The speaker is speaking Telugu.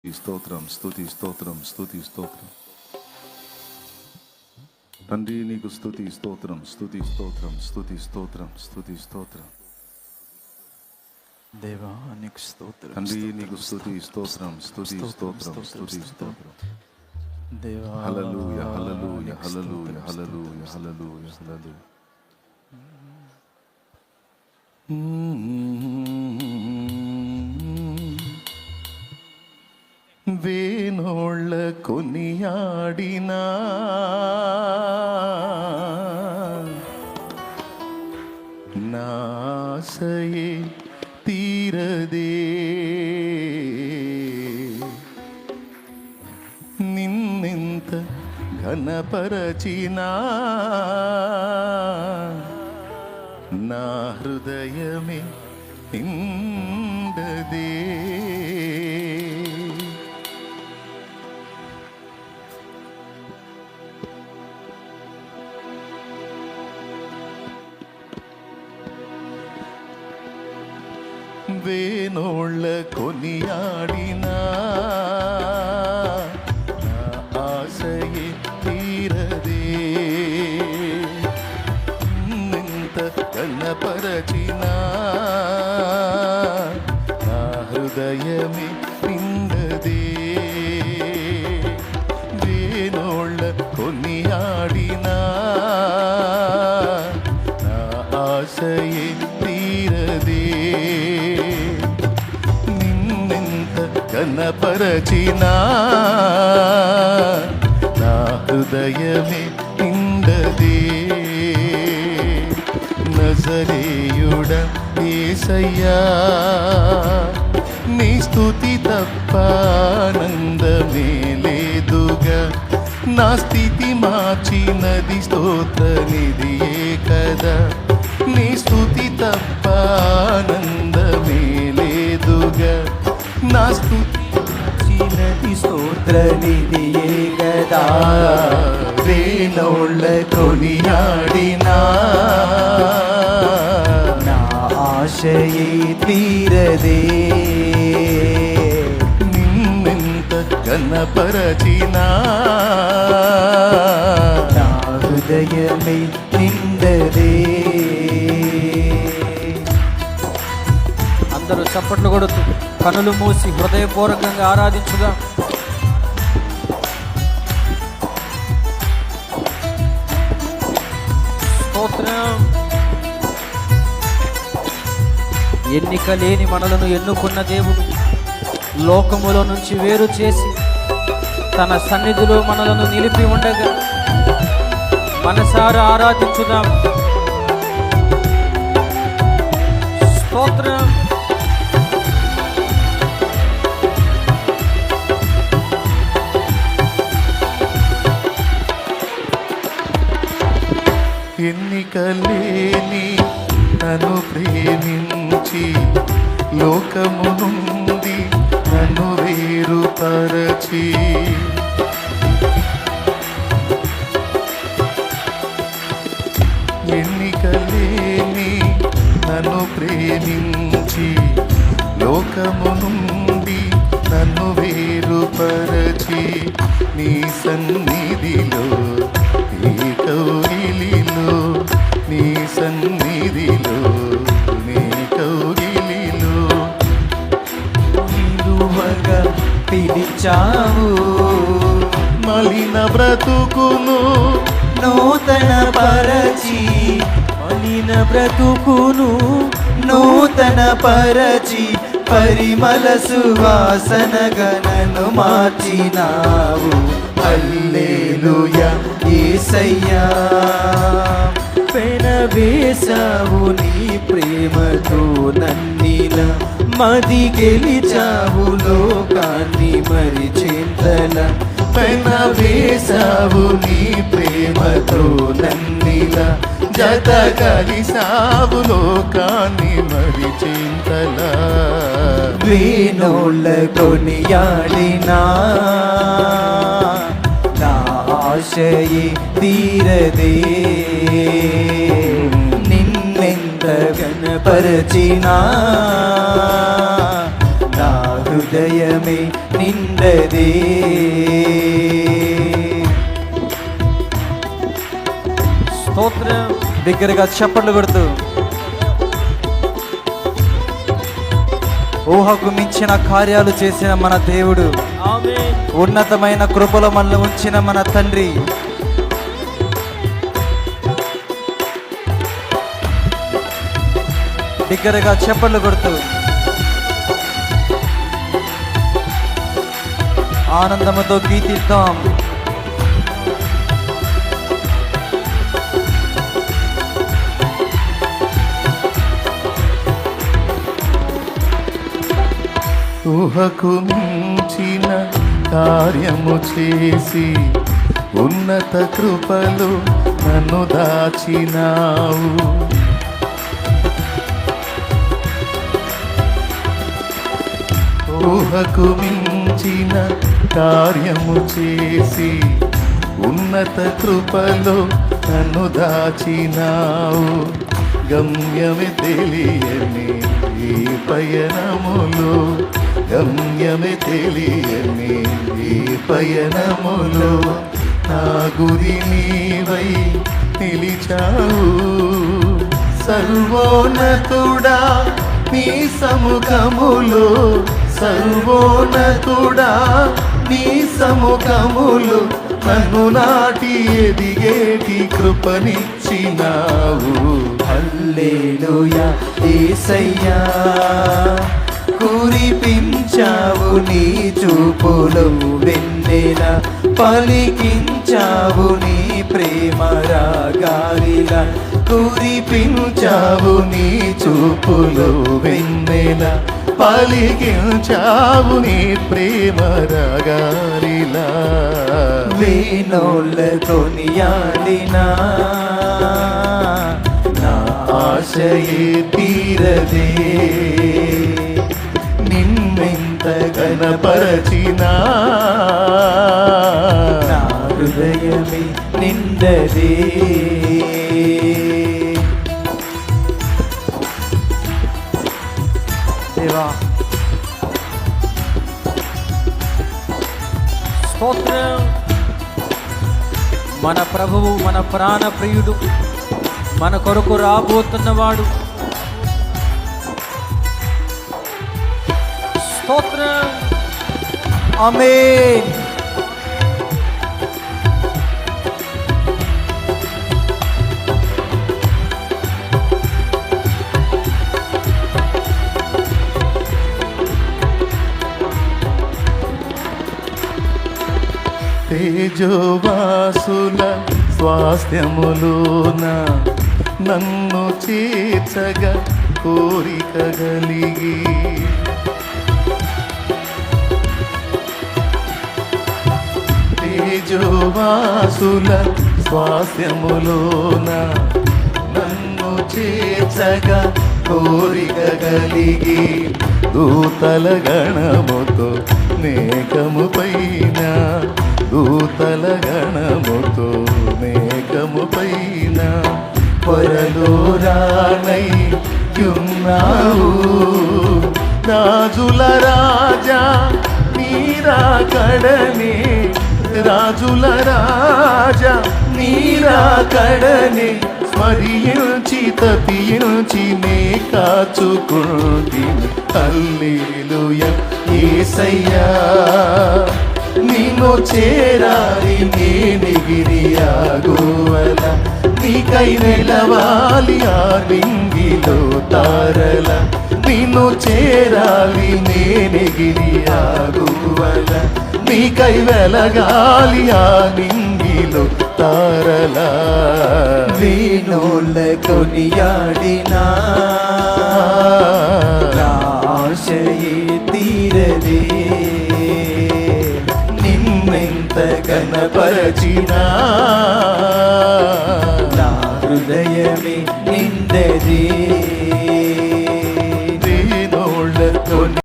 స్తోత్రం, స్తుతి స్తోత్రం, స్తుతి స్తోత్రం. తండ్రి నీకు స్తుతి స్తోత్రం, స్తుతి స్తోత్రం, స్తుతి స్తోత్రం, స్తుతి స్తోత్రం. దేవా నీకు స్తోత్రం. తండ్రి నీకు స్తుతి స్తోత్రం, స్తుతి స్తోత్రం, స్తుతి స్తోత్రం. దేవా హల్లెలూయా, హల్లెలూయా, హల్లెలూయా, హల్లెలూయా, హల్లెలూయా, హల్లెలూయా. వేణోళ్ళ కొనియాడినా నాసయే తీరదే, నిన్నెంత ఘనపరచినా నా హృదయమే నిండదే. వేణోళ్ళ కొనియాడినా నా ఆశయే తీరదే, నింత కన్నపరచినా నా హృదయమే నిండదే. వేణోళ్ళ కొనియాడినా నా ఆశయే తీరదే, కనపరచినా నా హృదయమే నిండదే. నజరేయుడ యేసయ్యా, నీ స్తుతి తప్ప ఆనందమే లేదుగా. నా స్థితి మార్చినది స్తోత్ర నిధియే కదా. నీ స్తుతి తప్ప ఆనందమే లేదుగా. నా స్తుతి స్తోత్ర నిధియే గదా. వేణోళ్ళ కొనియాడినా నా ఆశయే తీరదే, నిన్నెంత ఘనపరచినా నా హృదయమే నిండదే. అందరూ చప్పట్లు కొడుతూ కనులు మూసి హృదయపూర్వకంగా ఆరాధించుగా. స్తోత్రం. ఎన్నిక లేని మనలను ఎన్నుకున్న దేవుడు లోకములో నుంచి వేరు చేసి తన సన్నిధిలో మనలను నిలిపి ఉండగా మనసారా ఆరాధించుదాం. స్తోత్రం. ఎన్నికలేని నన్ను ప్రేమించి లోకము నుండి నన్ను వేరుపరచి, ఎన్నికలేని నన్ను ప్రేమించి లోకము నుండి నన్ను వేరుపరచి, నీ సన్నిధిలో నీ కౌగిలిలో, నీ సన్నిధిలో నీ కౌగిలిలో నిలువగా పిలిచావు. మలిన బ్రతుకును నూతన పరచి, మలిన బ్రతుకును నూతన పరచి, పరిమళ సువాసనగా నన్ను మార్చినావు. హల్లెలూయా యేసయ్యా, పెనవేశావు నీ ప్రేమతో నన్నిలా. మది గెలిచావు లోకాన్ని మరిచేంతల. పెనవేశావు నీ ప్రేమతో నన్నిలా. జత కలిసావు లోకాన్ని మరిచేంతలా. వేణోళ్ళ కొనియాడినా నా ఆశయే తీరదే, నిన్నెంత ఘనపరచినా నా హృదయమే నిండదే. స్తోత్రం. బిగ్గరగా చప్పట్లు కొడుతూ ఊహకు మించిన కార్యాలు చేసిన మన దేవుడు, ఆమేన్. ఉన్నతమైన కృపలో మనల్ని ఉంచిన మన తండ్రి, బిగ్గరగా చప్పట్లు కొడుతూ ఆనందముతో గీతిద్దాం. ఊహకు మించిన కార్యము చేసి ఉన్నత కృపలు నన్ను దాచినావు. ఊహకు మించిన కార్యము చేసి ఉన్నత కృపలో నన్ను దాచినావు. గమ్యమే తెలియని ఈ పయనములో, గమ్యమే తెలియని ఈ పయనములో నా గురి నీవై నిలిచావు. సర్వోన్నతుడా నీ సముఖములో, సర్వోన్నతుడా నీ సముఖములో నన్ను నాటి ఎదిగేటి కృపనిచ్చినావు. హల్లెలూయా యేసయ్యా, కురిపించావు నీ చూపులు వెన్నెల, పలికించావు నీ ప్రేమ రాగాలిలా. కురిపించావు నీ చూపులు వెన్నెల, పలికించావు నీ ప్రేమ రాగాలిలా. వేణోళ్ళతో నియాడినా నా ఆశయే తీరదే. నిన్నెంత గణపరచినా నా హృదయమే నిండదే. దేవా స్తోత్రం. మన ప్రభువు, మన ప్రాణ ప్రియుడు, మన కొరకు రాబోతున్నవాడు. స్తోత్రం. ఆమేన్. తేజోవాసుల స్వాస్థ్యములోన నన్ను చేర్చగా కోరిక కలిగి, తేజోవాసుల స్వాస్థ్యములోన నన్ను చేర్చగా కోరిక కలిగి, దూతల గణముతో మేఘము పైన, దూతల గణముతో మేఘము పైన పొరలో రానై ఉన్నావు. రాజుల రాజా నీరాకడనే, రాజుల రాజా నీరాకడనే స్మరించి తప్పించి నే కాచుకుంటిని. హల్లెలూయా యేసయ్యా, నిన్ను చేరాలి నేనెగిరియాగువల, నీకై వెలవాలి ఆ నింగిలో తారల. నిన్ను చేరాలి నేనెగిరియాగువల, నీకై వెలగాలి ఆ నింగిలో తారల. వేణోళ్ళ కొనియాడినా నా ఆశయే తీరదే. నిన్నెంత గణపరచినా నా హృదయమే నిండదే.